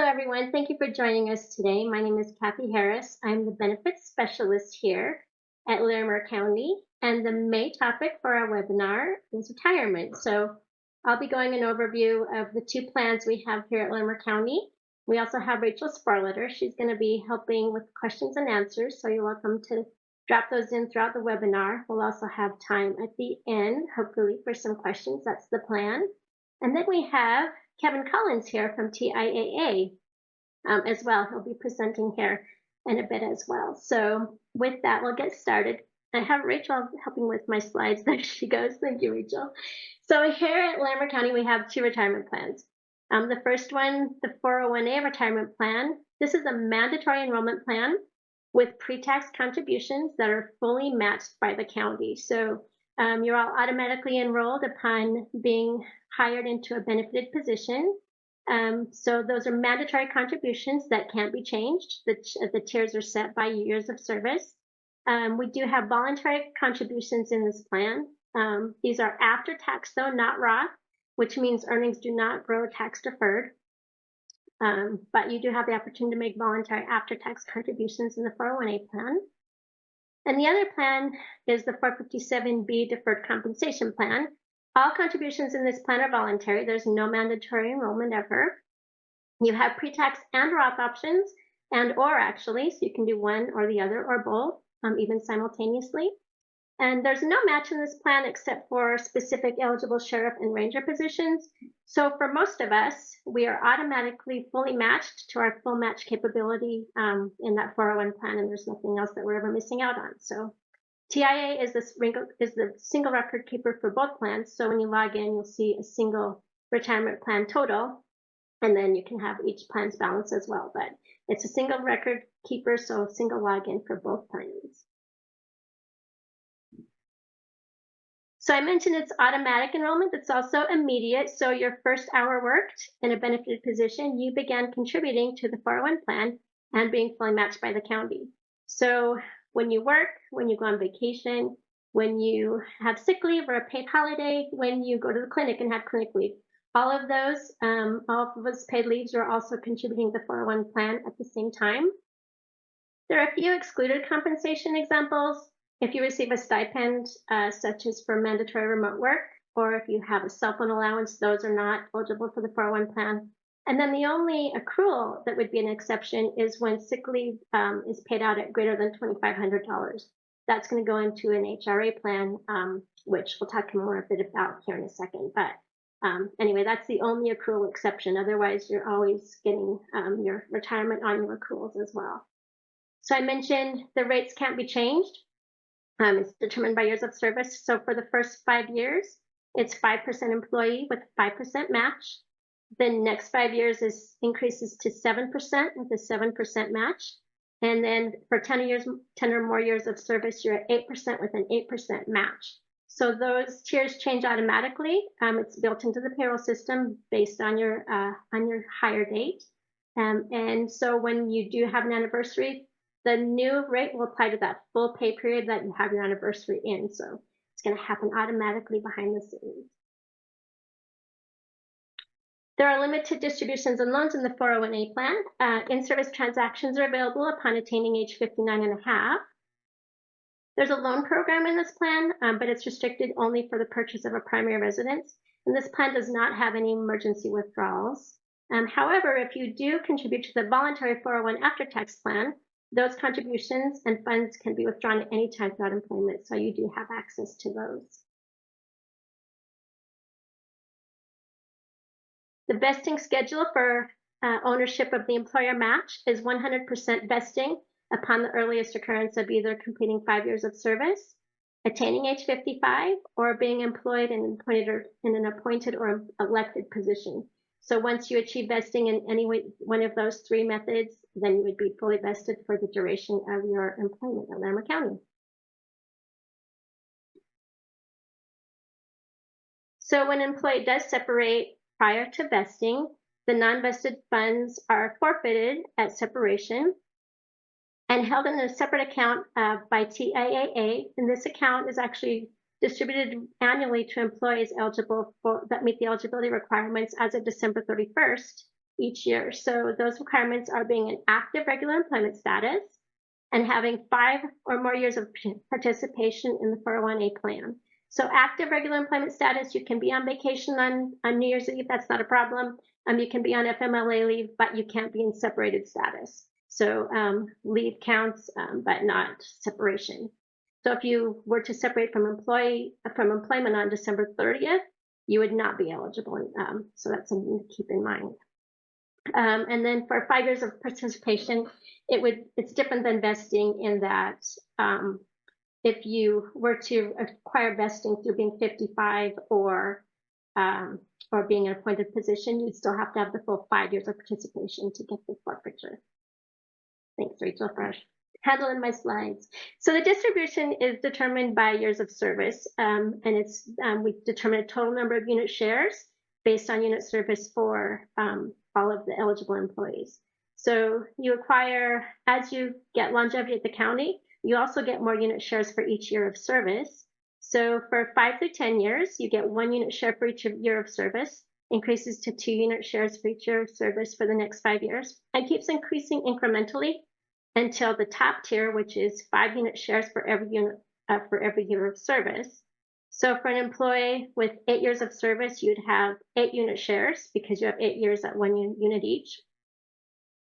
everyone. Thank you for joining us today. My name is Kathy Harris. I'm the benefits specialist here at Larimer County, and the main topic for our webinar is retirement. So I'll be going an overview of the two plans we have here at Larimer County. We also have Rachel Sparletter. She's going to be helping with questions and answers, so you're welcome to drop those in throughout the webinar. We'll also have time at the end, hopefully, for some questions. That's the plan. And then we have Kevin Collins here from TIAA as well. He'll be presenting here in a bit as well. So with that, we'll get started. I have Rachel helping with my slides. There she goes. Thank you, Rachel. So here at Larimer County, we have two retirement plans. The first one, the 401A retirement plan. This is a mandatory enrollment plan with pre-tax contributions that are fully matched by the county. So you're all automatically enrolled upon being hired into a benefited position. So those are mandatory contributions that can't be changed. The tiers are set by years of service. We do have voluntary contributions in this plan. These are after tax though, not Roth, which means earnings do not grow tax deferred. But you do have the opportunity to make voluntary after tax contributions in the 401A plan. And the other plan is the 457B deferred compensation plan. All contributions in this plan are voluntary. There's no mandatory enrollment ever. You have pre-tax and Roth options or actually, so you can do one or the other or both, even simultaneously. And there's no match in this plan except for specific eligible sheriff and ranger positions. So for most of us, we are automatically fully matched to our full match capability in that 401 plan, and there's nothing else that we're ever missing out on. So TIA is the single record keeper for both plans. So when you log in, you'll see a single retirement plan total, and then you can have each plan's balance as well. But it's a single record keeper, so a single login for both plans. So I mentioned it's automatic enrollment. It's also immediate. So your first hour worked in a benefited position, you began contributing to the 401 plan and being fully matched by the county. So when you work, when you go on vacation, when you have sick leave or a paid holiday, when you go to the clinic and have clinic leave, all of those paid leaves are also contributing to the 401 plan at the same time. There are a few excluded compensation examples. If you receive a stipend, such as for mandatory remote work, or if you have a cell phone allowance, those are not eligible for the 401 plan. And then the only accrual that would be an exception is when sick leave is paid out at greater than $2,500. That's going to go into an HRA plan, which we'll talk more a bit about here in a second. But anyway, that's the only accrual exception. Otherwise, you're always getting your retirement on your accruals as well. So I mentioned the rates can't be changed. It's determined by years of service. So for the first 5 years, it's 5% employee with 5% match. The next 5 years increases to 7% with a 7% match. And then for 10 or more years of service, you're at 8% with an 8% match. So those tiers change automatically. It's built into the payroll system based on your hire date. And so when you do have an anniversary, the new rate will apply to that full pay period that you have your anniversary in. So it's going to happen automatically behind the scenes. There are limited distributions and loans in the 401A plan. In-service transactions are available upon attaining age 59 and a half. There's a loan program in this plan, but it's restricted only for the purchase of a primary residence. And this plan does not have any emergency withdrawals. However, if you do contribute to the voluntary 401 after-tax plan, those contributions and funds can be withdrawn at any time throughout employment, so you do have access to those. The vesting schedule for ownership of the employer match is 100% vesting upon the earliest occurrence of either completing 5 years of service, attaining age 55, or being employed in an appointed or elected position. So once you achieve vesting in any one of those three methods, then you would be fully vested for the duration of your employment at Larimer County. So when an employee does separate prior to vesting, the non-vested funds are forfeited at separation and held in a separate account by TIAA. And this account is actually distributed annually to employees eligible that meet the eligibility requirements as of December 31st. each year. So those requirements are being an active regular employment status and having 5 or more years of participation in the 401A plan. So active regular employment status, you can be on vacation on New Year's Eve, that's not a problem. You can be on FMLA leave, but you can't be in separated status. So leave counts, but not separation. So if you were to separate from employment on December 30th, you would not be eligible. So that's something to keep in mind. And then for 5 years of participation, it's different than vesting in that if you were to acquire vesting through being 55 or being an appointed position, you'd still have to have the full 5 years of participation to get the forfeiture. Thanks, Rachel, for handling my slides. So the distribution is determined by years of service, and we determine a total number of unit shares based on unit service for all of the eligible employees. So you acquire, as you get longevity at the county, you also get more unit shares for each year of service. So for 5 through 10 years, you get 1 unit share for each year of service, increases to 2 unit shares for each year of service for the next 5 years, and keeps increasing incrementally until the top tier, which is 5 unit shares for every unit for every year of service. So for an employee with 8 years of service, you'd have 8 unit shares because you have 8 years at 1 unit each.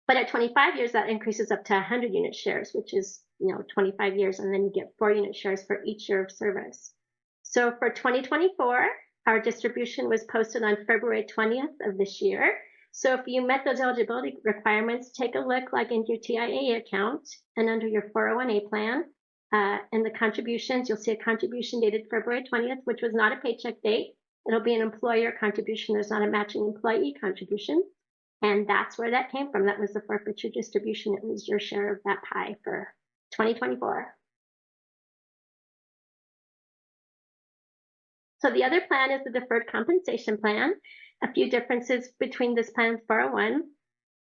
But at 25 years, that increases up to 100 unit shares, which is 25 years, and then you get 4 unit shares for each year of service. So for 2024, our distribution was posted on February 20th of this year. So if you met those eligibility requirements, take a look like into your TIAA account and under your 401A plan and the contributions, you'll see a contribution dated February 20th, which was not a paycheck date. It'll be an employer contribution. There's not a matching employee contribution. And that's where that came from. That was the forfeiture distribution. It was your share of that pie for 2024. So the other plan is the deferred compensation plan. A few differences between this plan and 401.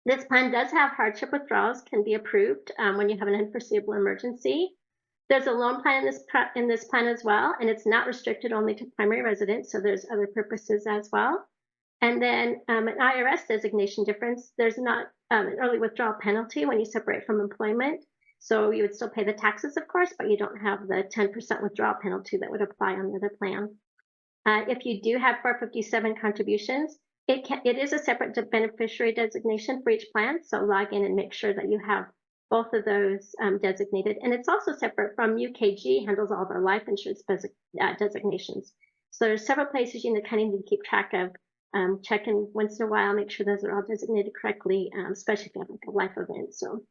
This plan does have hardship withdrawals, can be approved when you have an unforeseeable emergency. There's a loan plan in this plan as well, and it's not restricted only to primary residents, so there's other purposes as well. And then an IRS designation difference, there's not an early withdrawal penalty when you separate from employment. So you would still pay the taxes, of course, but you don't have the 10% withdrawal penalty that would apply on the other plan. If you do have 457 contributions, it is a separate beneficiary designation for each plan. So log in and make sure that you have both of those designated. And it's also separate from UKG, handles all of our life insurance designations. So there's several places you kind of need to keep track of. Check in once in a while, make sure those are all designated correctly, especially if you have like a life event. So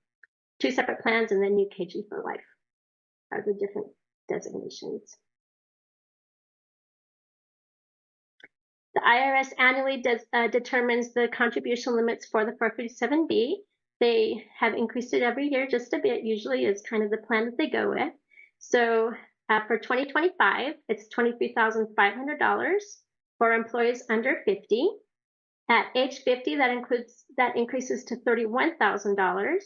2 separate plans and then UKG for life are the different designations. The IRS annually determines the contribution limits for the 457B. They have increased it every year just a bit, usually is kind of the plan that they go with. So for 2025, it's $23,500 for employees under 50. At age 50, that increases to $31,000.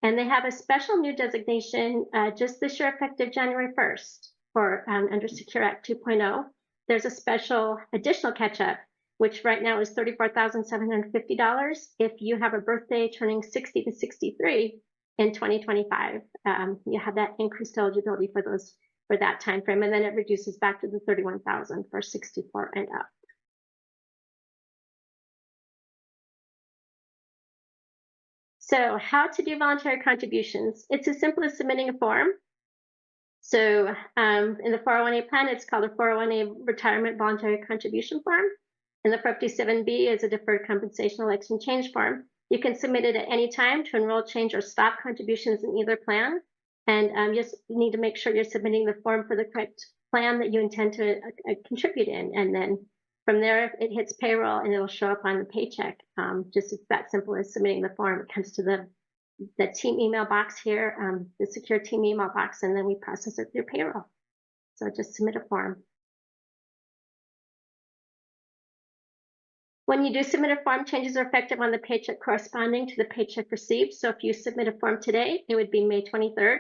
And they have a special new designation just this year, effective January 1st for under Secure Act 2.0. There's a special additional catch-up, which right now is $34,750 if you have a birthday turning 60 to 63 in 2025. You have that increased eligibility for that time frame, and then it reduces back to the $31,000 for 64 and up. So how to do voluntary contributions? It's as simple as submitting a form. So in the 401A plan, it's called a 401A retirement voluntary contribution form. And the 457B is a deferred compensation election change form. You can submit it at any time to enroll, change, or stop contributions in either plan. And you need to make sure you're submitting the form for the correct plan that you intend to contribute in. And then from there, it hits payroll and it'll show up on the paycheck. Just it's that simple as submitting the form. It comes to the team email box here, the secure team email box, and then we process it through payroll. So just submit a form. When you do submit a form, changes are effective on the paycheck corresponding to the paycheck received. So if you submit a form today, it would be May 23rd.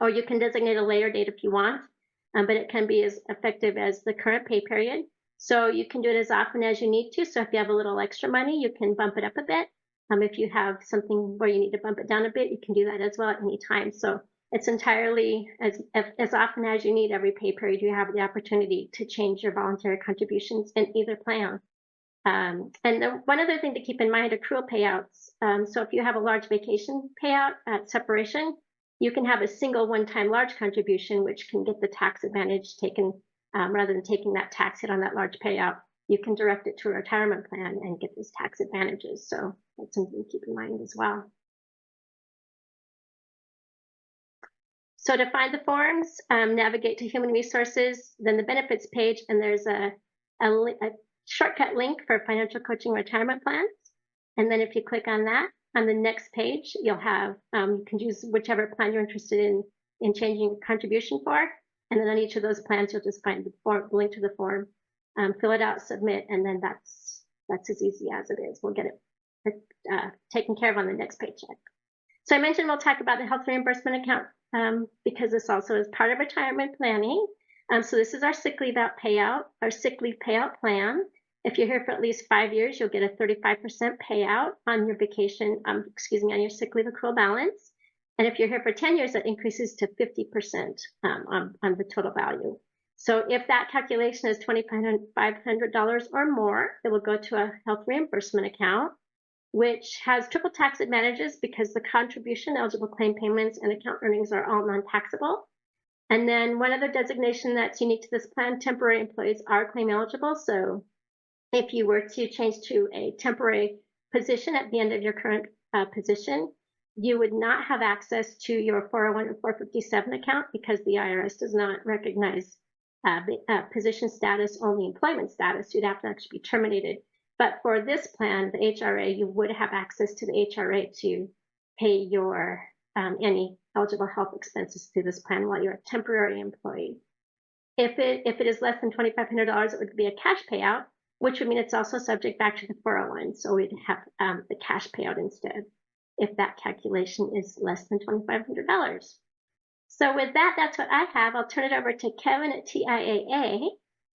Or you can designate a later date if you want, but it can be as effective as the current pay period. So you can do it as often as you need to. So if you have a little extra money, you can bump it up a bit. If you have something where you need to bump it down a bit, you can do that as well at any time. So it's entirely as often as you need every pay period, you have the opportunity to change your voluntary contributions in either plan. One other thing to keep in mind, accrual payouts. So if you have a large vacation payout at separation, you can have a single one-time large contribution, which can get the tax advantage taken rather than taking that tax hit on that large payout. You can direct it to a retirement plan and get those tax advantages. So that's something to keep in mind as well. So to find the forms, navigate to Human Resources, then the benefits page, and there's a shortcut link for financial coaching retirement plans. And then if you click on that, on the next page, you'll have, you can use whichever plan you're interested in changing contribution for. And then on each of those plans, you'll just find the link to the form, fill it out, submit, and then that's as easy as it is. We'll get it taken care of on the next paycheck. So I mentioned we'll talk about the health reimbursement account because this also is part of retirement planning. So this is our sick leave payout plan. If you're here for at least 5 years, you'll get a 35% payout on your vacation, on your sick leave accrual balance. And if you're here for 10 years, that increases to 50% on the total value. So if that calculation is $2,500 or more, it will go to a health reimbursement account, which has triple tax advantages because the contribution, eligible claim payments, and account earnings are all non-taxable. And then one other designation that's unique to this plan, temporary employees are claim eligible. So if you were to change to a temporary position at the end of your current position, you would not have access to your 401 or 457 account because the IRS does not recognize position status, only employment status. You'd have to actually be terminated. But for this plan, the HRA, you would have access to the HRA to pay your any eligible health expenses through this plan while you're a temporary employee. If it is less than $2,500, it would be a cash payout, which would mean it's also subject back to the 401. So we'd have the cash payout instead if that calculation is less than $2,500. So with that, that's what I have. I'll turn it over to Kevin at TIAA.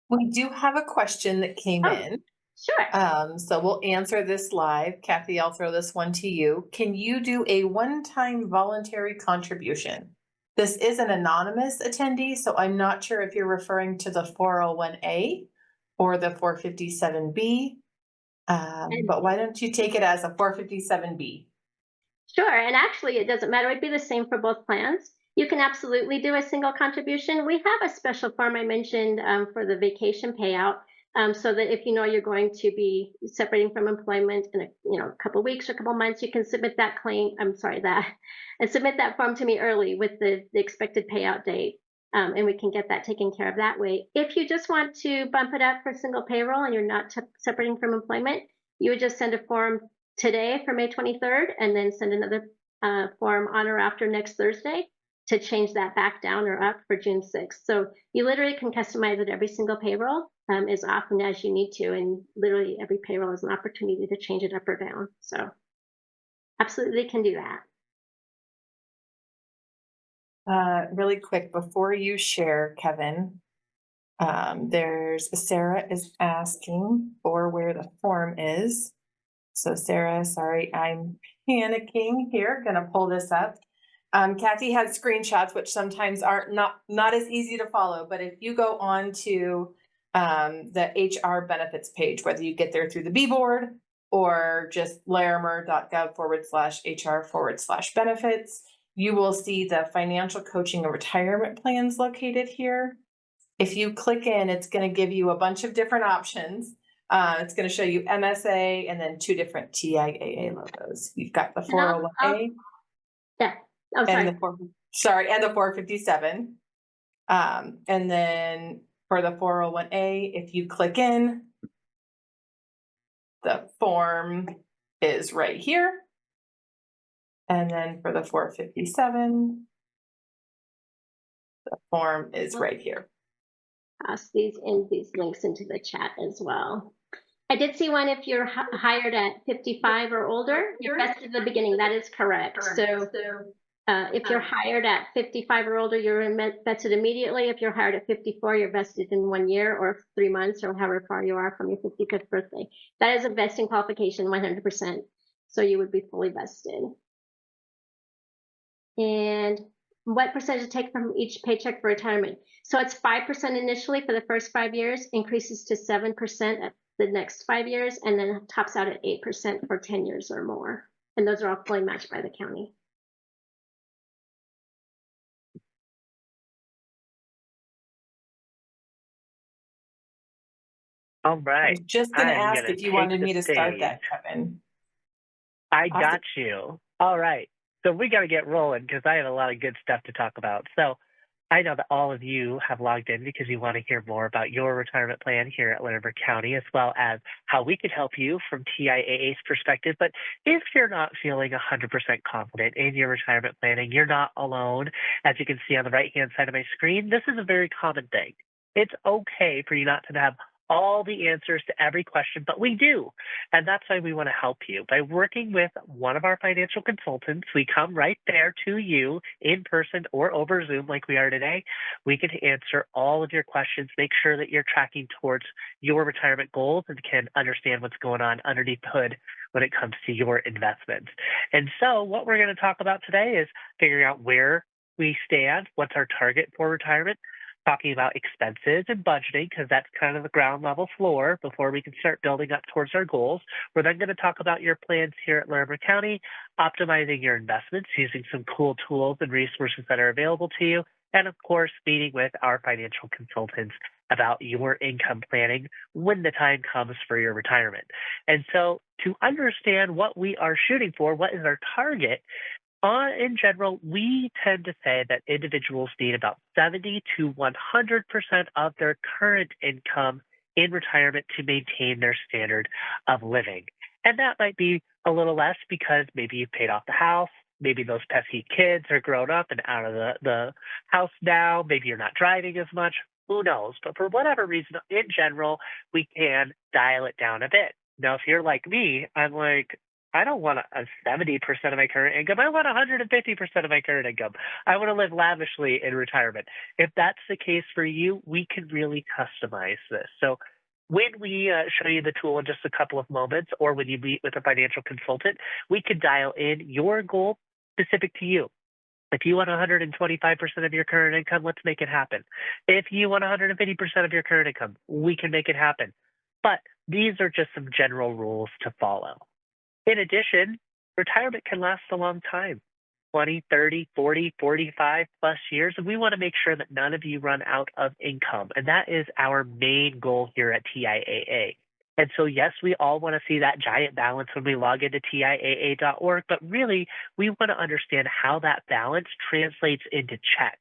We do have a question that came in. Sure. So we'll answer this live. Kathy, I'll throw this one to you. Can you do a one-time voluntary contribution? This is an anonymous attendee, so I'm not sure if you're referring to the 401A or the 457B, but why don't you take it as a 457B? Sure, and actually it doesn't matter. It'd be the same for both plans. You can absolutely do a single contribution. We have a special form I mentioned for the vacation payout. So that if you know you're going to be separating from employment in a couple weeks or a couple months, you can submit that claim. And submit that form to me early with the expected payout date, and we can get that taken care of that way. If you just want to bump it up for single payroll and you're not separating from employment, you would just send a form today for May 23rd, and then send another form on or after next Thursday to change that back down or up for June 6th. So you literally can customize it every single payroll as often as you need to. And literally every payroll is an opportunity to change it up or down. So absolutely can do that. Really quick, before you share, Kevin, there's Sarah is asking for where the form is. So Sarah, sorry, I'm panicking here. Gonna pull this up. Kathy had screenshots, which sometimes are not as easy to follow, but if you go on to the HR benefits page, whether you get there through the B board or just larimer.gov/HR/benefits, you will see the financial coaching and retirement plans located here. If you click in, it's going to give you a bunch of different options. It's going to show you MSA and then two different TIAA logos. You've got the 401A. Yeah. Oh, sorry. And the 457. And then for the 401A, if you click in, the form is right here. And then for the 457, the form is right here. Pass these links into the chat as well. I did see one if you're hired at 55 or older, you're vested at the beginning. That is correct. So If you're hired at 55 or older, you're vested immediately. If you're hired at 54, you're vested in 1 year or 3 months or however far you are from your 55th birthday. That is a vesting qualification, 100%. So you would be fully vested. And what percentage to take from each paycheck for retirement? So it's 5% initially for the first 5 years, increases to 7% at the next 5 years, and then tops out at 8% for 10 years or more. And those are all fully matched by the county. All I right. was just gonna I'm ask gonna if you take wanted the me to start stage. that, Kevin. I Awesome. got you. All right. So we got to get rolling because I have a lot of good stuff to talk about. So I know that all of you have logged in because you want to hear more about your retirement plan here at Larimer County, as well as how we could help you from TIAA's perspective. But if you're not feeling 100% confident in your retirement planning, you're not alone. As you can see on the right-hand side of my screen, this is a very common thing. It's okay for you not to have all the answers to every question, but we do. And that's why we want to help you. By working with one of our financial consultants, we come right there to you in person or over Zoom like we are today. We can answer all of your questions, make sure that you're tracking towards your retirement goals and can understand what's going on underneath the hood when it comes to your investments. And so what we're going to talk about today is figuring out where we stand, what's our target for retirement, talking about expenses and budgeting, because that's kind of the ground level floor before we can start building up towards our goals. We're then going to talk about your plans here at Larimer County, optimizing your investments using some cool tools and resources that are available to you, and of course, meeting with our financial consultants about your income planning when the time comes for your retirement. And so to understand what we are shooting for, what is our target, in general, we tend to say that individuals need about 70 to 100% of their current income in retirement to maintain their standard of living. And that might be a little less because maybe you've paid off the house. Maybe those pesky kids are grown up and out of the house now. Maybe you're not driving as much. Who knows? But for whatever reason, in general, we can dial it down a bit. Now, if you're like me, I'm like, I don't want a 70% of my current income. I want 150% of my current income. I want to live lavishly in retirement. If that's the case for you, we can really customize this. So when we show you the tool in just a couple of moments, or when you meet with a financial consultant, we could dial in your goal specific to you. If you want 125% of your current income, let's make it happen. If you want 150% of your current income, we can make it happen. But these are just some general rules to follow. In addition, retirement can last a long time, 20, 30, 40, 45 plus years. And we want to make sure that none of you run out of income. And that is our main goal here at TIAA. And so, yes, we all want to see that giant balance when we log into TIAA.org, but really, we want to understand how that balance translates into checks.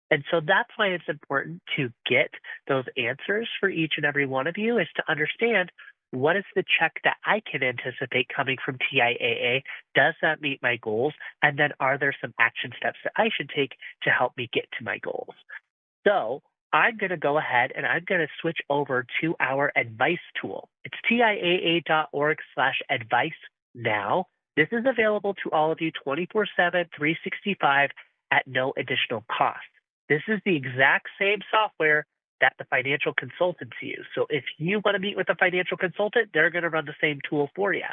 And so that's why it's important to get those answers for each and every one of you, is to understand, what is the check that I can anticipate coming from TIAA? Does that meet my goals? And then are there some action steps that I should take to help me get to my goals? So I'm going to go ahead and I'm going to switch over to our advice tool. It's TIAA.org/advice now. This is available to all of you 24/7, 365 at no additional cost. This is the exact same software that the financial consultants use. So if you want to meet with a financial consultant, they're going to run the same tool for you.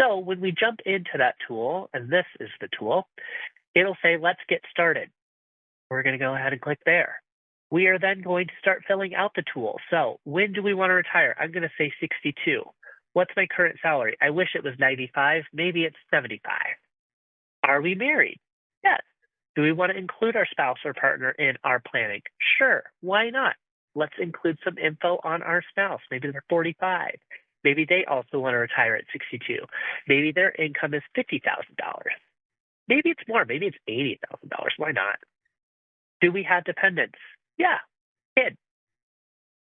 So when we jump into that tool, and this is the tool, it'll say, let's get started. We're going to go ahead and click there. We are then going to start filling out the tool. So when do we want to retire? I'm going to say 62. What's my current salary? I wish it was 95. Maybe it's 75. Are we married? Yes. Do we want to include our spouse or partner in our planning? Sure. Why not? Let's include some info on our spouse. Maybe they're 45. Maybe they also want to retire at 62. Maybe their income is $50,000. Maybe it's more. Maybe it's $80,000. Why not? Do we have dependents? Yeah, kid.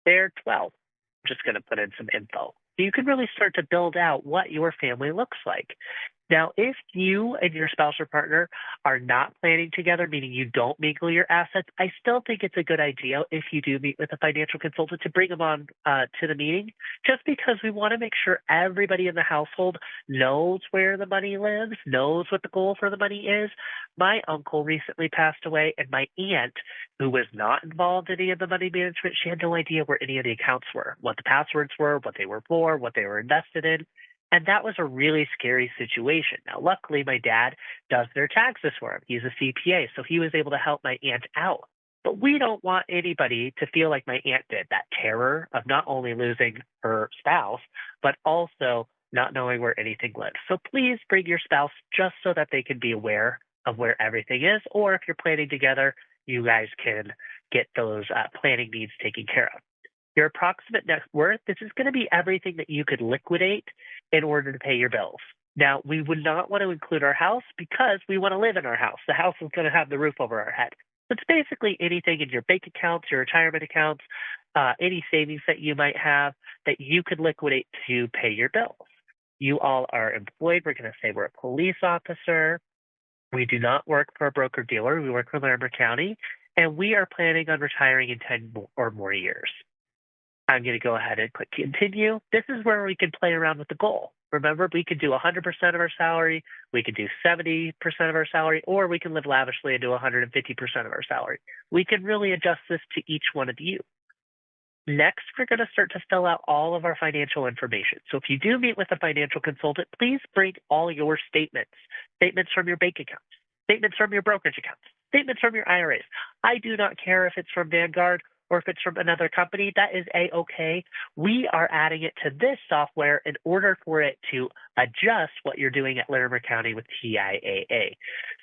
They're 12. I'm just going to put in some info. So you can really start to build out what your family looks like. Now, if you and your spouse or partner are not planning together, meaning you don't mingle your assets, I still think it's a good idea if you do meet with a financial consultant to bring them on to the meeting, just because we want to make sure everybody in the household knows where the money lives, knows what the goal for the money is. My uncle recently passed away, and my aunt, who was not involved in any of the money management, she had no idea where any of the accounts were, what the passwords were, what they were for, what they were invested in. And that was a really scary situation. Now, luckily, my dad does their taxes for him. He's a CPA, so he was able to help my aunt out. But we don't want anybody to feel like my aunt did, that terror of not only losing her spouse, but also not knowing where anything lives. So please bring your spouse just so that they can be aware of where everything is. Or if you're planning together, you guys can get those planning needs taken care of. Your approximate net worth, this is going to be everything that you could liquidate in order to pay your bills. Now, we would not want to include our house because we want to live in our house. The house is going to have the roof over our head. So it's basically anything in your bank accounts, your retirement accounts, any savings that you might have that you could liquidate to pay your bills. You all are employed. We're going to say we're a police officer. We do not work for a broker dealer. We work for Larimer County, and we are planning on retiring in 10 or more years. I'm going to go ahead and click continue. This is where we can play around with the goal. Remember, we could do 100% of our salary, we could do 70% of our salary, or we can live lavishly and do 150% of our salary. We can really adjust this to each one of you. Next, we're going to start to fill out all of our financial information. So if you do meet with a financial consultant, please bring all your statements, statements from your bank accounts, statements from your brokerage accounts, statements from your IRAs. I do not care if it's from Vanguard or if it's from another company, that is A-okay. We are adding it to this software in order for it to adjust what you're doing at Larimer County with TIAA.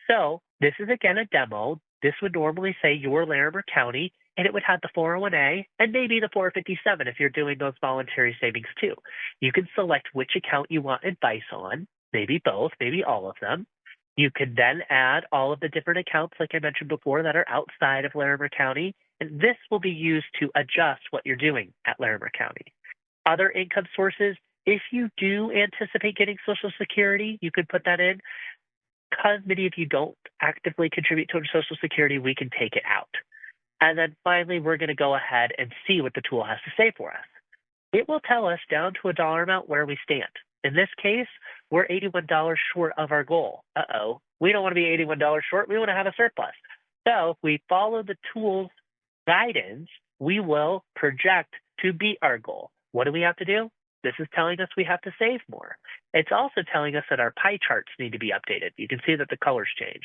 So this is, again, a demo. This would normally say your Larimer County, and it would have the 401A and maybe the 457 if you're doing those voluntary savings too. You can select which account you want advice on, maybe both, maybe all of them. You could then add all of the different accounts, like I mentioned before, that are outside of Larimer County, and this will be used to adjust what you're doing at Larimer County. Other income sources, if you do anticipate getting Social Security, you could put that in. Because many of you don't actively contribute to Social Security, we can take it out. And then finally, we're going to go ahead and see what the tool has to say for us. It will tell us down to a dollar amount where we stand. In this case, we're $81 short of our goal. We don't want to be $81 short. We want to have a surplus. So if we follow the tool's guidance, we will project to beat our goal. What do we have to do? This is telling us we have to save more. It's also telling us that our pie charts need to be updated. You can see that the colors change.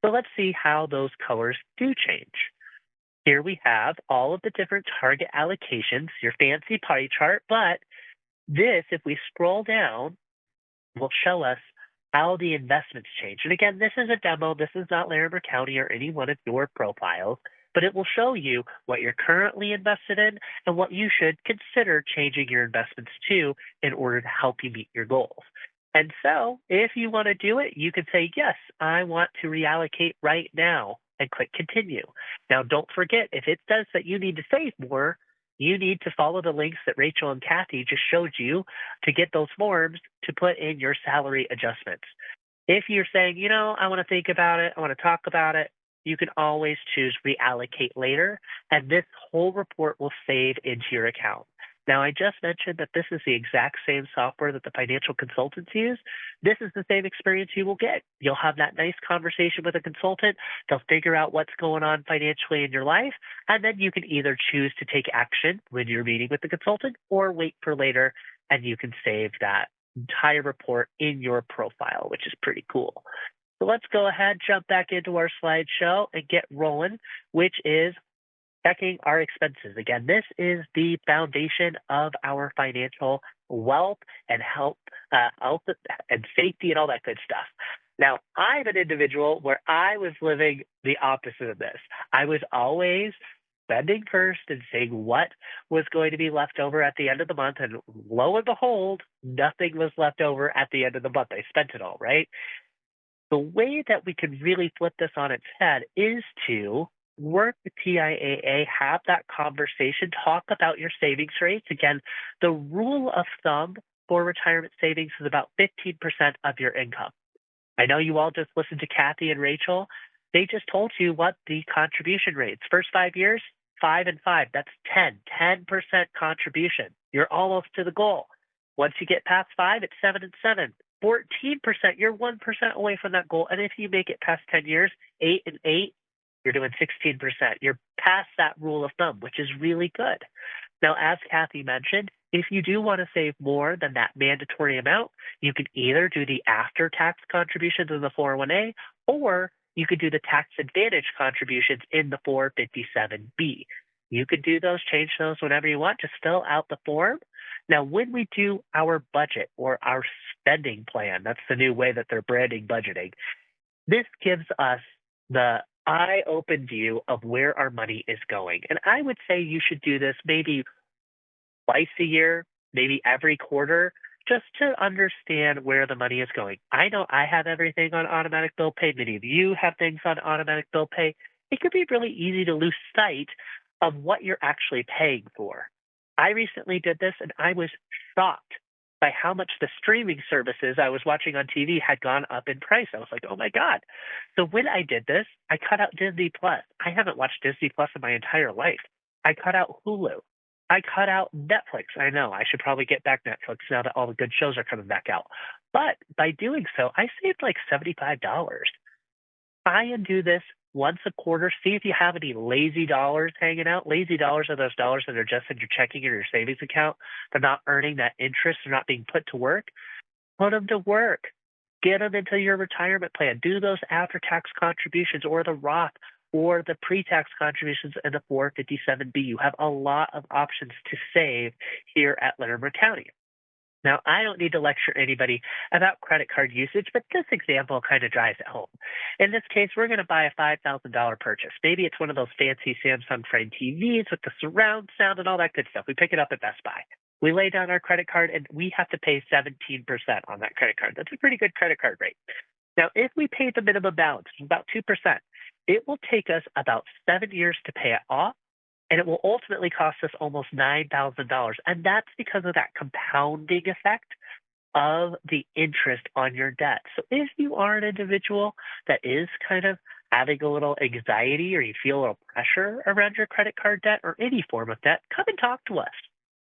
So let's see how those colors do change. Here we have all of the different target allocations, your fancy pie chart, but this, if we scroll down, will show us how the investments change. And again, this is a demo. This is not Larimer County or any one of your profiles, but it will show you what you're currently invested in and what you should consider changing your investments to in order to help you meet your goals. And so if you want to do it, you can say, yes, I want to reallocate right now, and click continue. Now, don't forget, if it says that you need to save more, you need to follow the links that Rachel and Kathy just showed you to get those forms to put in your salary adjustments. If you're saying, I want to think about it, I want to talk about it, you can always choose reallocate later, and this whole report will save into your account. Now, I just mentioned that this is the exact same software that the financial consultants use. This is the same experience you will get. You'll have that nice conversation with a consultant. They'll figure out what's going on financially in your life, and then you can either choose to take action when you're meeting with the consultant or wait for later, and you can save that entire report in your profile, which is pretty cool. So let's go ahead, jump back into our slideshow and get rolling, which is checking our expenses. Again, this is the foundation of our financial wealth and health and safety and all that good stuff. Now, I'm an individual where I was living the opposite of this. I was always spending first and saying what was going to be left over at the end of the month. And lo and behold, nothing was left over at the end of the month. I spent it all, right? The way that we can really flip this on its head is to work with TIAA, have that conversation, talk about your savings rates. Again, the rule of thumb for retirement savings is about 15% of your income. I know you all just listened to Kathy and Rachel. They just told you what the contribution rates. First 5 years, 5 and 5. That's 10% contribution. You're almost to the goal. Once you get past 5, it's 7 and 7. 14%, you're 1% away from that goal. And if you make it past 10 years, 8 and 8, you're doing 16%. You're past that rule of thumb, which is really good. Now, as Kathy mentioned, if you do want to save more than that mandatory amount, you can either do the after-tax contributions in the 401A, or you could do the tax advantage contributions in the 457B. You could do those, change those whenever you want. Just fill out the form. Now, when we do our budget or our spending plan, that's the new way that they're branding budgeting, this gives us the eye-open view of where our money is going. And I would say you should do this maybe twice a year, maybe every quarter, just to understand where the money is going. I know I have everything on automatic bill pay. Many of you have things on automatic bill pay. It could be really easy to lose sight of what you're actually paying for. I recently did this, and I was shocked by how much the streaming services I was watching on TV had gone up in price. I was like, oh my God. So when I did this, I cut out Disney Plus. I haven't watched Disney Plus in my entire life. I cut out Hulu. I cut out Netflix. I know I should probably get back Netflix now that all the good shows are coming back out. But by doing so, I saved like $75. Try and do this once a quarter. See if you have any lazy dollars hanging out. Lazy dollars are those dollars that are just in your checking or your savings account. They're not earning that interest. They're not being put to work. Put them to work. Get them into your retirement plan. Do those after-tax contributions or the Roth or the pre-tax contributions in the 457B. You have a lot of options to save here at Larimer County. Now, I don't need to lecture anybody about credit card usage, but this example kind of drives it home. In this case, we're going to buy a $5,000 purchase. Maybe it's one of those fancy Samsung Frame TVs with the surround sound and all that good stuff. We pick it up at Best Buy. We lay down our credit card, and we have to pay 17% on that credit card. That's a pretty good credit card rate. Now, if we pay the minimum balance, about 2%, it will take us about 7 years to pay it off. And it will ultimately cost us almost $9,000. And that's because of that compounding effect of the interest on your debt. So if you are an individual that is kind of having a little anxiety or you feel a little pressure around your credit card debt or any form of debt, come and talk to us.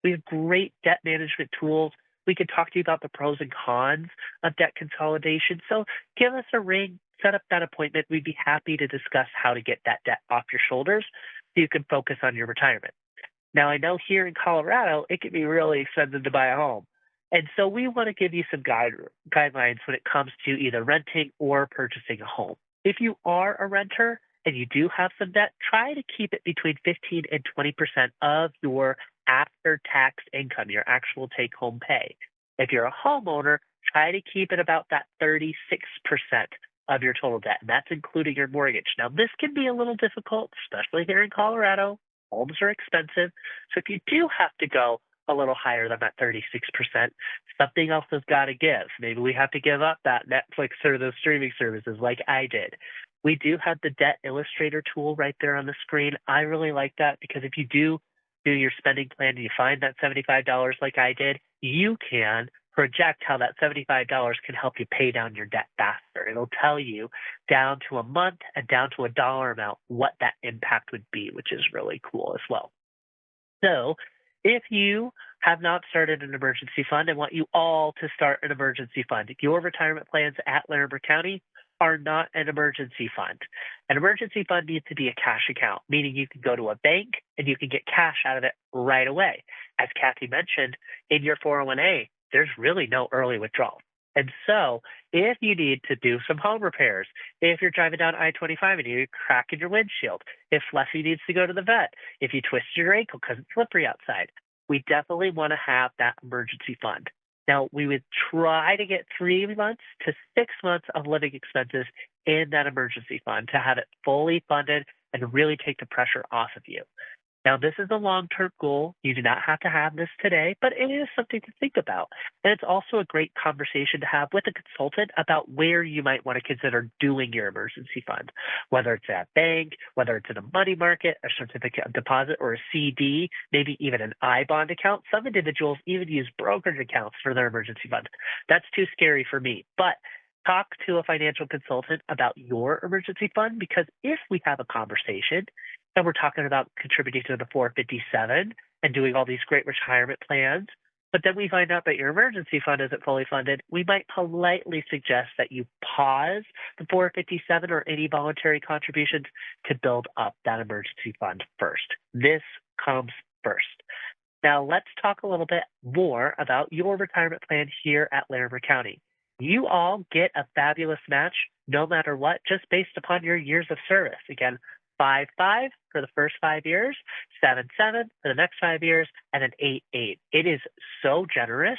We have great debt management tools. We can talk to you about the pros and cons of debt consolidation. So give us a ring, set up that appointment. We'd be happy to discuss how to get that debt off your shoulders so you can focus on your retirement. Now, I know here in Colorado, it can be really expensive to buy a home. And so we want to give you some guidelines when it comes to either renting or purchasing a home. If you are a renter and you do have some debt, try to keep it between 15 and 20% of your after-tax income, your actual take-home pay. If you're a homeowner, try to keep it about that 36% of your total debt, and that's including your mortgage. Now, this can be a little difficult, especially here in Colorado. Homes are expensive. So if you do have to go a little higher than that 36%, something else has got to give. Maybe we have to give up that Netflix or those streaming services like I did. We do have the Debt Illustrator tool right there on the screen. I really like that because if you do your spending plan and you find that $75 like I did, you can project how that $75 can help you pay down your debt faster. It'll tell you down to a month and down to a dollar amount what that impact would be, which is really cool as well. So if you have not started an emergency fund, I want you all to start an emergency fund. Your retirement plans at Larimer County are not an emergency fund. An emergency fund needs to be a cash account, meaning you can go to a bank and you can get cash out of it right away. As Kathy mentioned, in your 401A, there's really no early withdrawal. And so if you need to do some home repairs, if you're driving down I-25 and you crack in your windshield, if Fluffy needs to go to the vet, if you twist your ankle because it's slippery outside, we definitely want to have that emergency fund. Now, we would try to get 3 months to 6 months of living expenses in that emergency fund to have it fully funded and really take the pressure off of you. Now, this is a long-term goal. You do not have to have this today, but it is something to think about. And it's also a great conversation to have with a consultant about where you might want to consider doing your emergency fund, whether it's at a bank, whether it's in a money market, a certificate of deposit, or a CD, maybe even an I-bond account. Some individuals even use brokerage accounts for their emergency fund. That's too scary for me, but talk to a financial consultant about your emergency fund, because if we have a conversation and we're talking about contributing to the 457 and doing all these great retirement plans, but then we find out that your emergency fund isn't fully funded, we might politely suggest that you pause the 457 or any voluntary contributions to build up that emergency fund first. This comes first. Now, let's talk a little bit more about your retirement plan here at Larimer County. You all get a fabulous match no matter what, just based upon your years of service. Again, 5-5 for the first 5 years, 7-7 for the next 5 years, and an 8-8. It is so generous.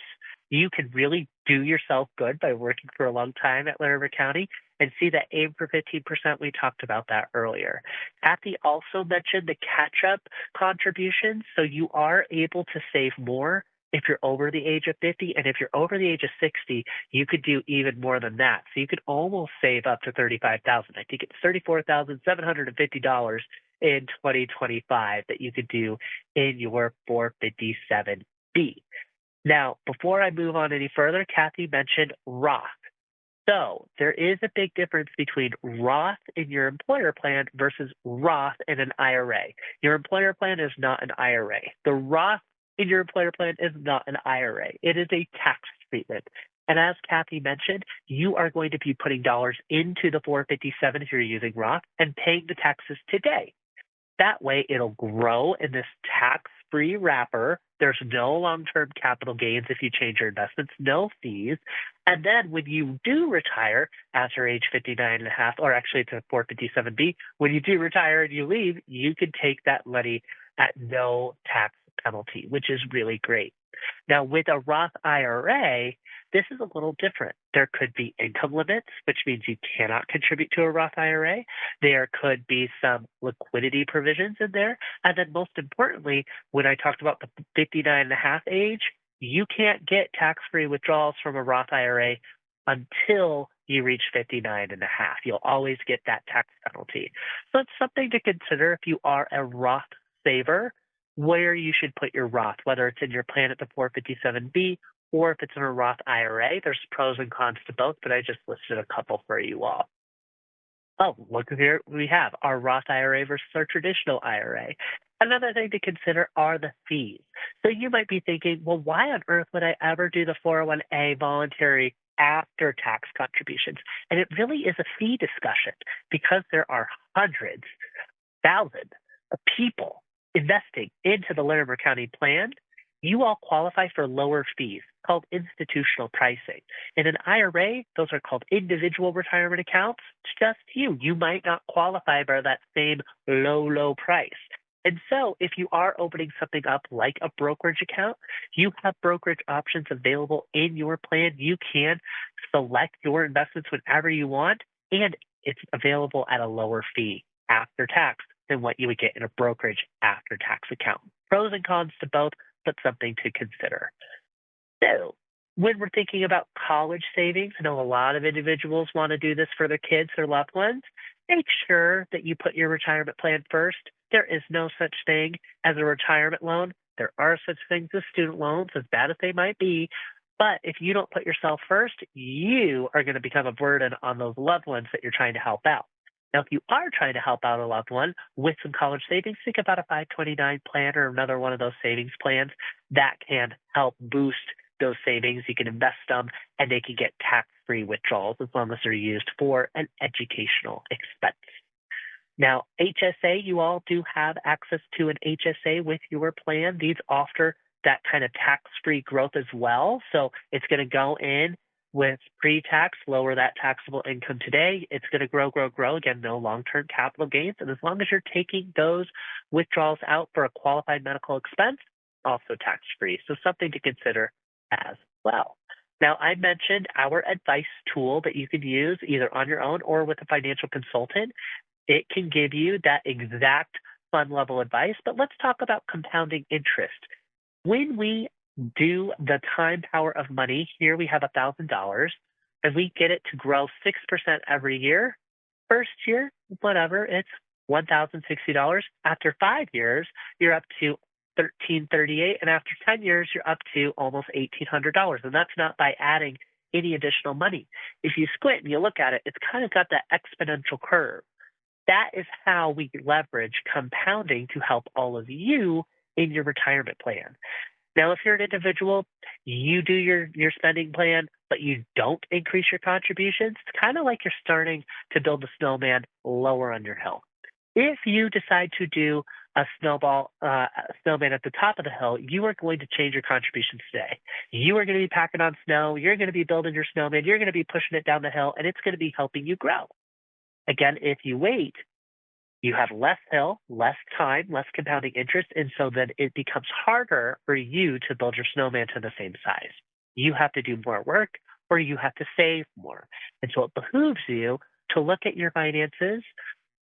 You can really do yourself good by working for a long time at Larimer County and see that aim for 15%. We talked about that earlier. Kathy also mentioned the catch-up contributions, so you are able to save more if you're over the age of 50, and if you're over the age of 60, you could do even more than that. So you could almost save up to $35,000. I think it's $34,750 in 2025 that you could do in your 457B. Now, before I move on any further, Kathy mentioned Roth. So there is a big difference between Roth in your employer plan versus Roth in an IRA. Your employer plan is not an IRA. The Roth in your employer plan is not an IRA. It is a tax treatment. And as Kathy mentioned, you are going to be putting dollars into the 457 if you're using Roth and paying the taxes today. That way, it'll grow in this tax-free wrapper. There's no long-term capital gains if you change your investments, no fees. And then when you do retire after age 59 and a half, or actually it's a 457B, when you do retire and you leave, you can take that money at no tax penalty, which is really great. Now, with a Roth IRA, this is a little different. There could be income limits, which means you cannot contribute to a Roth IRA. There could be some liquidity provisions in there. And then most importantly, when I talked about the 59 and a half age, you can't get tax-free withdrawals from a Roth IRA until you reach 59 and a half. You'll always get that tax penalty. So it's something to consider if you are a Roth saver, where you should put your Roth, whether it's in your plan at the 457B or if it's in a Roth IRA. There's pros and cons to both, but I just listed a couple for you all. Oh, look here, we have our Roth IRA versus our traditional IRA. Another thing to consider are the fees. So you might be thinking, well, why on earth would I ever do the 401A voluntary after tax contributions? And it really is a fee discussion because there are hundreds, thousands of people investing into the Larimer County plan. You all qualify for lower fees called institutional pricing. In an IRA, those are called individual retirement accounts. It's just you. You might not qualify for that same low price. And so if you are opening something up like a brokerage account, you have brokerage options available in your plan. You can select your investments whenever you want, and it's available at a lower fee after tax than what you would get in a brokerage after tax account. Pros and cons to both, but something to consider. So when we're thinking about college savings, I know a lot of individuals want to do this for their kids or loved ones. Make sure that you put your retirement plan first. There is no such thing as a retirement loan. There are such things as student loans, as bad as they might be. But if you don't put yourself first, you are going to become a burden on those loved ones that you're trying to help out. Now, if you are trying to help out a loved one with some college savings, think about a 529 plan or another one of those savings plans that can help boost those savings. You can invest them and they can get tax-free withdrawals as long as they're used for an educational expense. Now, HSA, you all do have access to an HSA with your plan. These offer that kind of tax-free growth as well. So it's going to go in with pre-tax, lower that taxable income today. It's going to grow. Again, no long-term capital gains. And as long as you're taking those withdrawals out for a qualified medical expense, also tax-free. So something to consider as well. Now, I mentioned our advice tool that you can use either on your own or with a financial consultant. It can give you that exact fun level advice, but let's talk about compounding interest. When we do the time power of money, here we have $1,000 and we get it to grow 6% every year. First year, whatever, it's $1,060. After 5 years, you're up to $1,338, and after 10 years, you're up to almost $1,800. And that's not by adding any additional money. If you squint and you look at it, it's kind of got that exponential curve. That is how we leverage compounding to help all of you in your retirement plan. Now, if you're an individual, you do your spending plan, but you don't increase your contributions, it's kind of like you're starting to build a snowman lower on your hill. If you decide to do a snowman at the top of the hill, you are going to change your contributions today. You are going to be packing on snow. You're going to be building your snowman. You're going to be pushing it down the hill, and it's going to be helping you grow. Again, if you wait, you have less hill, less time, less compounding interest, and so then it becomes harder for you to build your snowman to the same size. You have to do more work or you have to save more. And so it behooves you to look at your finances,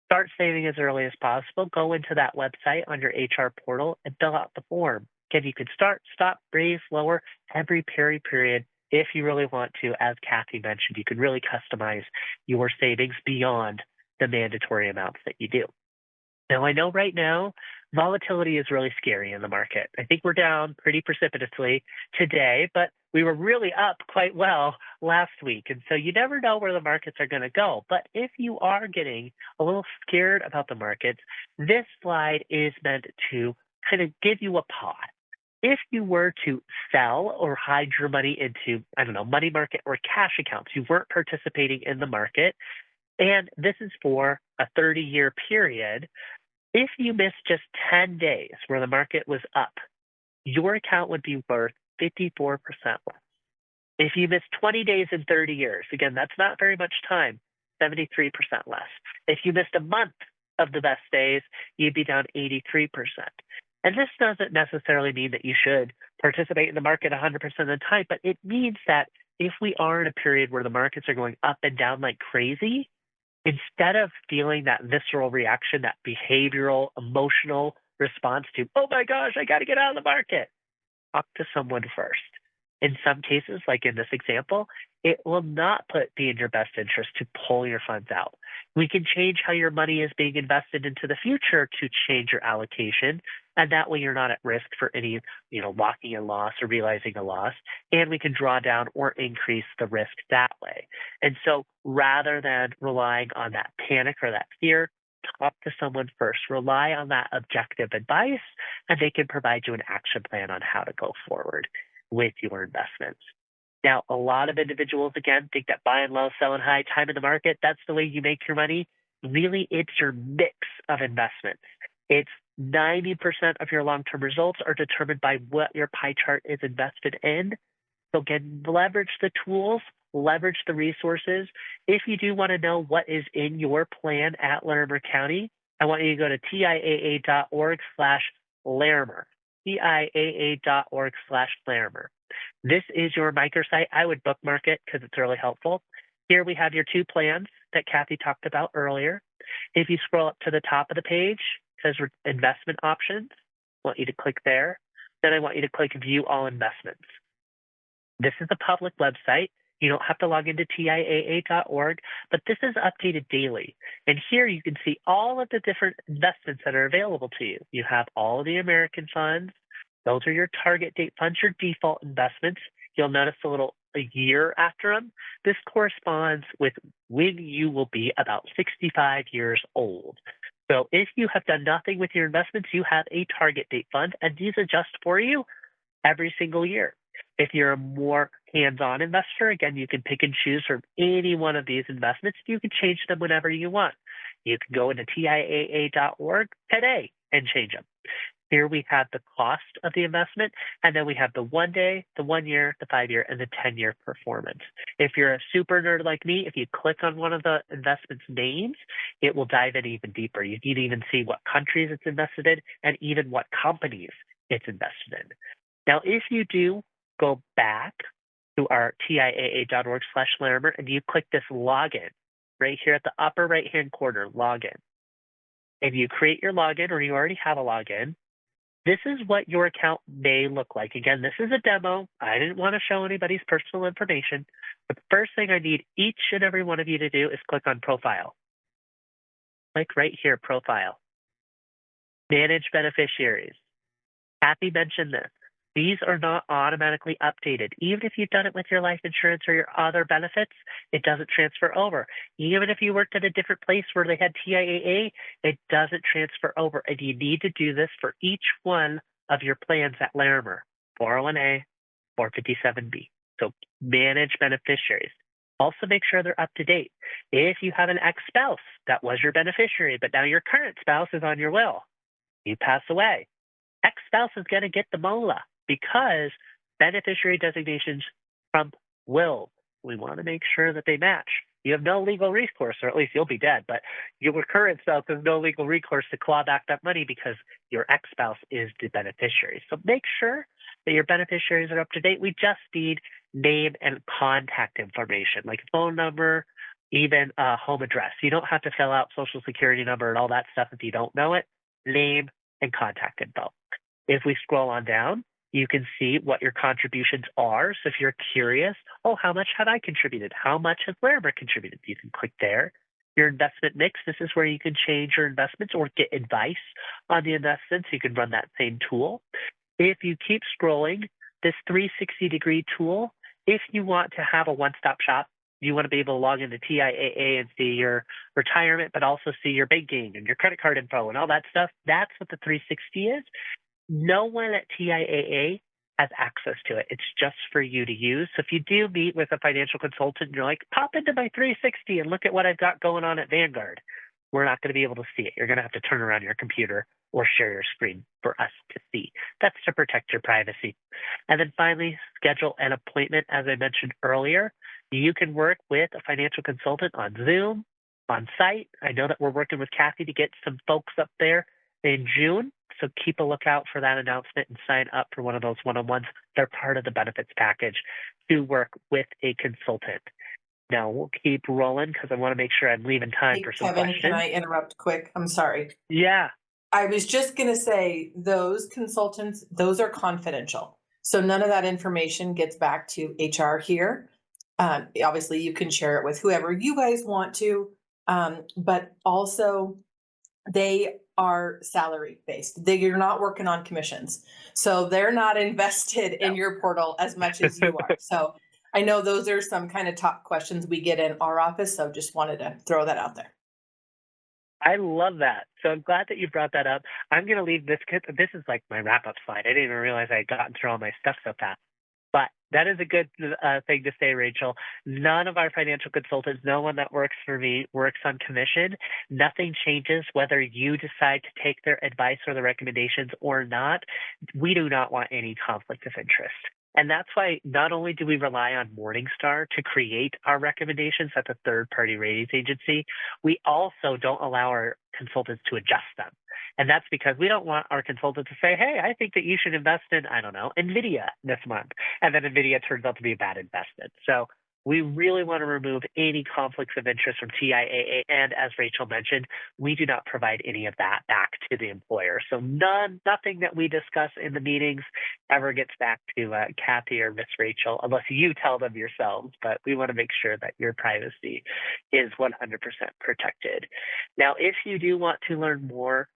start saving as early as possible, go into that website on your HR portal and fill out the form. Again, you can start, stop, raise, lower every period if you really want to. As Kathy mentioned, you can really customize your savings beyond the mandatory amounts that you do. Now, I know right now, volatility is really scary in the market. I think we're down pretty precipitously today, but we were really up quite well last week. And so you never know where the markets are going to go. But if you are getting a little scared about the markets, this slide is meant to kind of give you a pause. If you were to sell or hide your money into, money market or cash accounts, you weren't participating in the market, and this is for a 30-year period. If you missed just 10 days where the market was up, your account would be worth 54% less. If you missed 20 days in 30 years, again, that's not very much time, 73% less. If you missed a month of the best days, you'd be down 83%. And this doesn't necessarily mean that you should participate in the market 100% of the time, but it means that if we are in a period where the markets are going up and down like crazy, instead of feeling that visceral reaction, that behavioral, emotional response to, oh my gosh, I got to get out of the market, talk to someone first. In some cases, like in this example, it will not be in your best interest to pull your funds out. We can change how your money is being invested into the future to change your allocation. And that way you're not at risk for any, locking in loss or realizing a loss. And we can draw down or increase the risk that way. And so rather than relying on that panic or that fear, talk to someone first. Rely on that objective advice, and they can provide you an action plan on how to go forward with your investments. Now, a lot of individuals, again, think that buying low, selling high, time in the market, that's the way you make your money. Really, it's your mix of investments. It's 90% of your long-term results are determined by what your pie chart is invested in. So again, leverage the tools, leverage the resources. If you do want to know what is in your plan at Larimer County, I want you to go to TIAA.org/Larimer, TIAA.org/Larimer. This is your microsite. I would bookmark it because it's really helpful. Here we have your two plans that Kathy talked about earlier. If you scroll up to the top of the page, it says investment options. I want you to click there. Then I want you to click view all investments. This is a public website. You don't have to log into TIAA.org, but this is updated daily. And here you can see all of the different investments that are available to you. You have all of the American funds. Those are your target date funds, your default investments. You'll notice a year after them. This corresponds with when you will be about 65 years old. So if you have done nothing with your investments, you have a target date fund, and these adjust for you every single year. If you're a more hands-on investor, again, you can pick and choose from any one of these investments. You can change them whenever you want. You can go into TIAA.org today and change them. Here we have the cost of the investment, and then we have the 1 day, the 1 year, the 5 year, and the 10-year performance. If you're a super nerd like me, if you click on one of the investment's names, it will dive in even deeper. You can even see what countries it's invested in and even what companies it's invested in. Now, if you do go back to our TIAA.org/Larimer and you click this login right here at the upper right-hand corner, login. and you create your login or you already have a login, this is what your account may look like. Again, this is a demo. I didn't want to show anybody's personal information. The first thing I need each and every one of you to do is click on Profile. Click right here, Profile. Manage Beneficiaries. Kathy mentioned this. These are not automatically updated. Even if you've done it with your life insurance or your other benefits, it doesn't transfer over. Even if you worked at a different place where they had TIAA, it doesn't transfer over. And you need to do this for each one of your plans at Larimer, 401A, 457B. So manage beneficiaries. Also make sure they're up to date. If you have an ex-spouse that was your beneficiary, but now your current spouse is on your will, you pass away, ex-spouse is going to get the MOLA because beneficiary designations trump will. We want to make sure that they match. You have no legal recourse, or at least you'll be dead, but your current spouse has no legal recourse to claw back that money because your ex-spouse is the beneficiary. So make sure that your beneficiaries are up to date. We just need name and contact information, like phone number, even a home address. You don't have to fill out social security number and all that stuff if you don't know it. Name and contact info. If we scroll on down, you can see what your contributions are. So if you're curious, oh, how much have I contributed? How much has Larimer contributed? You can click there. Your investment mix, this is where you can change your investments or get advice on the investments. You can run that same tool. If you keep scrolling, this 360-degree tool, if you want to have a one-stop shop, you want to be able to log into TIAA and see your retirement, but also see your banking and your credit card info and all that stuff. That's what the 360 is. No one at TIAA has access to it. It's just for you to use. So if you do meet with a financial consultant and you're like, pop into my 360 and look at what I've got going on at Vanguard, we're not going to be able to see it. You're going to have to turn around your computer or share your screen for us to see. That's to protect your privacy. And then finally, schedule an appointment. As I mentioned earlier, you can work with a financial consultant on Zoom, on site. I know that we're working with Kathy to get some folks up there in June. So keep a lookout for that announcement and sign up for one of those one-on-ones. They're part of the benefits package to work with a consultant. Now we'll keep rolling because I want to make sure I'm leaving time Hey, for some Kevin, questions. can I interrupt quick? I'm sorry. Yeah. I was just going to say those consultants, those are confidential. So none of that information gets back to HR here. Obviously, you can share it with whoever you guys want to, but also they are salary based. You're not working on commissions. So they're not invested in your portal as much as you are. So I know those are some kind of top questions we get in our office. So just wanted to throw that out there. I love that. So I'm glad that you brought that up. I'm going to leave this. This is like my wrap-up slide. I didn't even realize I had gotten through all my stuff so fast. But that is a good thing to say, Rachel. None of our financial consultants, no one that works for me works on commission. Nothing changes whether you decide to take their advice or the recommendations or not. We do not want any conflict of interest. And that's why not only do we rely on Morningstar to create our recommendations at the third-party ratings agency, we also don't allow our consultants to adjust them. And that's because we don't want our consultant to say, hey, I think that you should invest in, I don't know, NVIDIA this month. And then NVIDIA turns out to be a bad investment. So we really want to remove any conflicts of interest from TIAA. And as Rachel mentioned, we do not provide any of that back to the employer. So nothing that we discuss in the meetings ever gets back to Kathy or Miss Rachel, unless you tell them yourselves. But we want to make sure that your privacy is 100% protected. Now, if you do want to learn more,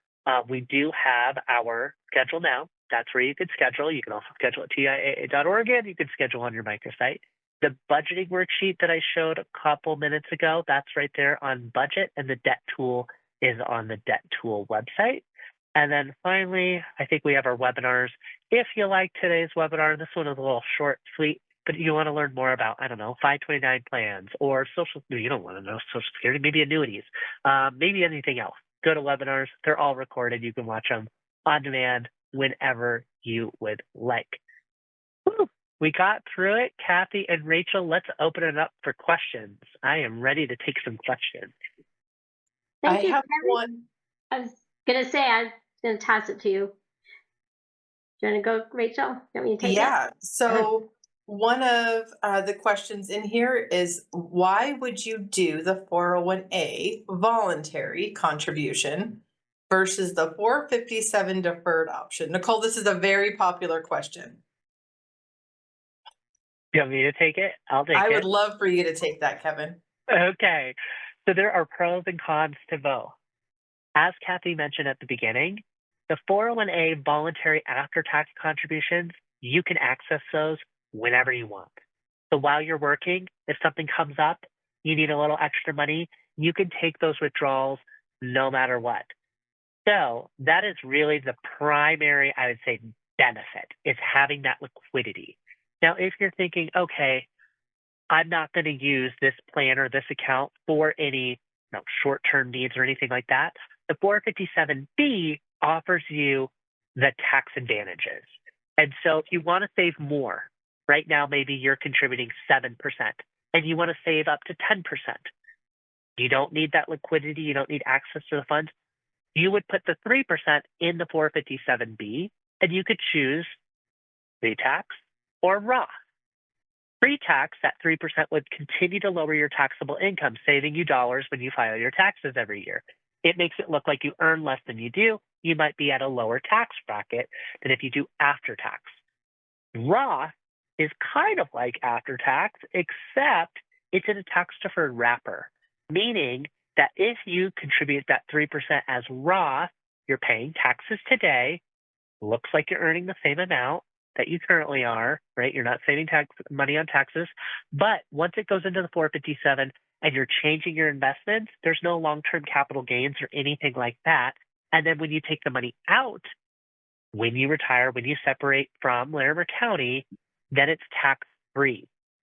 we do have our schedule now. That's where you can schedule. You can also schedule at TIAA.org, and you can schedule on your microsite. The budgeting worksheet that I showed a couple minutes ago, that's right there on budget, and the debt tool is on the debt tool website. And then finally, I think we have our webinars. If you like today's webinar, this one is a little short, sweet, but you want to learn more about, I don't know, 529 plans or you don't want to know Social Security, maybe annuities, maybe anything else. Go to webinars. They're all recorded. You can watch them on demand whenever you would like. Woo! We got through it. Kathy and Rachel, let's open it up for questions. I am ready to take some questions. Thank you, I have Kevin. one. I was going to say, I'm going to toss it to you. Do you want to go, Rachel? You want me to take Yeah. it? So one of the questions in here is, why would you do the 401A voluntary contribution versus the 457 deferred option? Nicole, this is a very popular question. You want me to take it? I'll take it. I would love for you to take that, Kevin. Okay. So there are pros and cons to both. As Kathy mentioned at the beginning, the 401a voluntary after-tax contributions, you can access those whenever you want. So while you're working, if something comes up, you need a little extra money, you can take those withdrawals no matter what. So that is really the primary, I would say, benefit is having that liquidity. Now, if you're thinking, okay, I'm not going to use this plan or this account for any short-term needs or anything like that, the 457B offers you the tax advantages. And so if you want to save more, right now maybe you're contributing 7% and you want to save up to 10%. You don't need that liquidity, you don't need access to the funds. You would put the 3% in the 457B and you could choose pre-tax or Roth. Pre-tax, that 3% would continue to lower your taxable income, saving you dollars when you file your taxes every year. It makes it look like you earn less than you do. You might be at a lower tax bracket than if you do after tax. Roth is kind of like after tax, except it's in a tax-deferred wrapper, meaning that if you contribute that 3% as Roth, you're paying taxes today, looks like you're earning the same amount that you currently are, right? You're not saving money on taxes. But once it goes into the 457 and you're changing your investments, there's no long-term capital gains or anything like that. And then when you take the money out, when you retire, when you separate from Larimer County, then it's tax-free.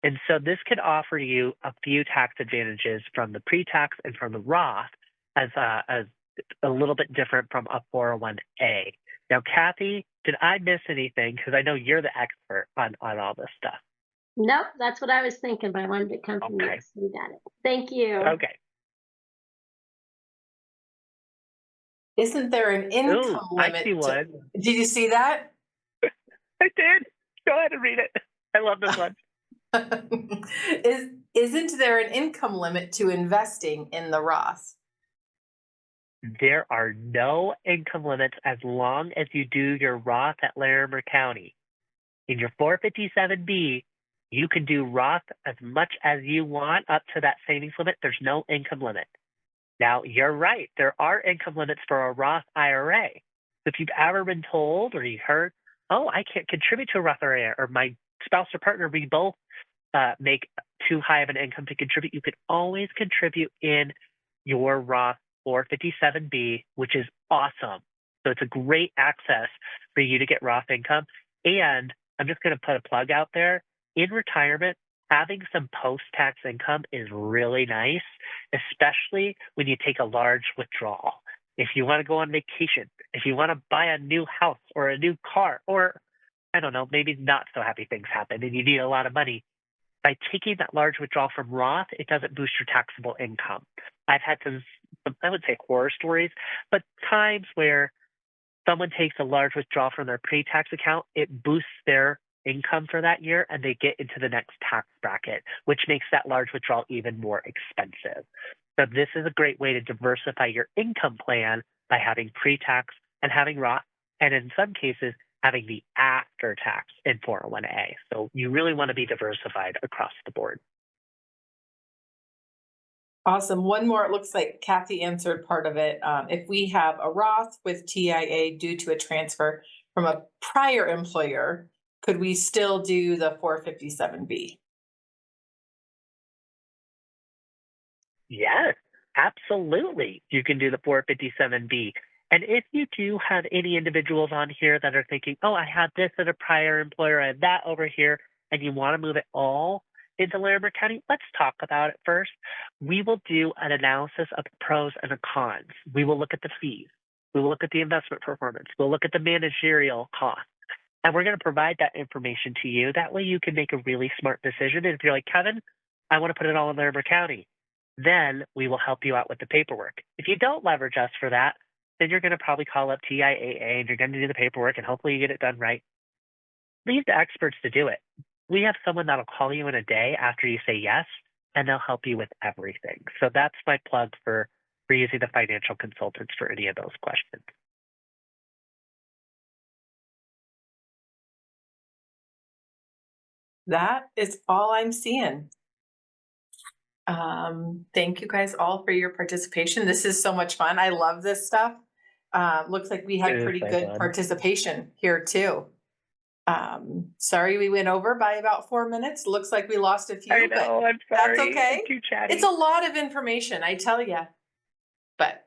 And so this could offer you a few tax advantages from the pre-tax and from the Roth as a little bit different from a 401a. Now, Kathy, did I miss anything? Because I know you're the expert on all this stuff. Nope, that's what I was thinking, but I wanted to come from you. So you got it. Thank you. Okay. Isn't there an income limit? I see one. Did you see that? I did. Go ahead and read it. I love this one. Isn't there an income limit to investing in the Roth? There are no income limits as long as you do your Roth at Larimer County. In your 457B, you can do Roth as much as you want up to that savings limit. There's no income limit. Now, you're right. There are income limits for a Roth IRA. If you've ever been told or you heard, oh, I can't contribute to a Roth IRA, or my spouse or partner, we both make too high of an income to contribute, you can always contribute in your Roth 457B, which is awesome. So it's a great access for you to get Roth income. And I'm just going to put a plug out there. In retirement, having some post-tax income is really nice, especially when you take a large withdrawal. If you want to go on vacation, if you want to buy a new house or a new car, or I don't know, maybe not so happy things happen and you need a lot of money, by taking that large withdrawal from Roth, it doesn't boost your taxable income. I've had some, I would say horror stories, but times where someone takes a large withdrawal from their pre-tax account, it boosts their income for that year and they get into the next tax bracket, which makes that large withdrawal even more expensive. So this is a great way to diversify your income plan by having pre-tax and having Roth, and in some cases, having the after tax in 401a. So you really want to be diversified across the board. Awesome. One more. It looks like Kathy answered part of it. If we have a Roth with TIA due to a transfer from a prior employer, could we still do the 457B? Yes, absolutely. You can do the 457B. And if you do have any individuals on here that are thinking, oh, I had this at a prior employer, I had that over here, and you want to move it all into Larimer County, let's talk about it first. We will do an analysis of the pros and the cons. We will look at the fees. We will look at the investment performance. We'll look at the managerial costs. And we're going to provide that information to you. That way you can make a really smart decision. And if you're like, Kevin, I want to put it all in Larimer County, then we will help you out with the paperwork. If you don't leverage us for that, then you're going to probably call up TIAA and you're going to do the paperwork and hopefully you get it done right. Leave the experts to do it. We have someone that'll call you in a day after you say yes, and they'll help you with everything. So that's my plug for We're using the financial consultants for any of those questions. That is all I'm seeing. Thank you guys all for your participation. This is so much fun. I love this stuff. Looks like we had It is pretty so good fun. participation here too. Sorry we went over by about 4 minutes. Looks like we lost a few, I know, I'm but sorry. that's okay. I'm too chatty. It's a lot of information, I tell you. But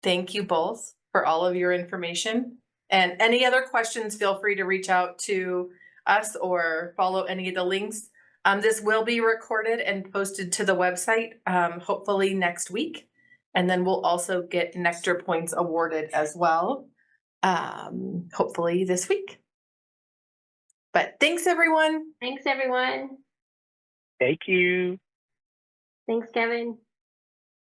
thank you both for all of your information. And any other questions, feel free to reach out to us or follow any of the links. This will be recorded and posted to the website, hopefully next week. And then we'll also get Nectar points awarded as well, hopefully this week. But thanks, everyone. Thanks, everyone. Thank you. Thanks, Kevin.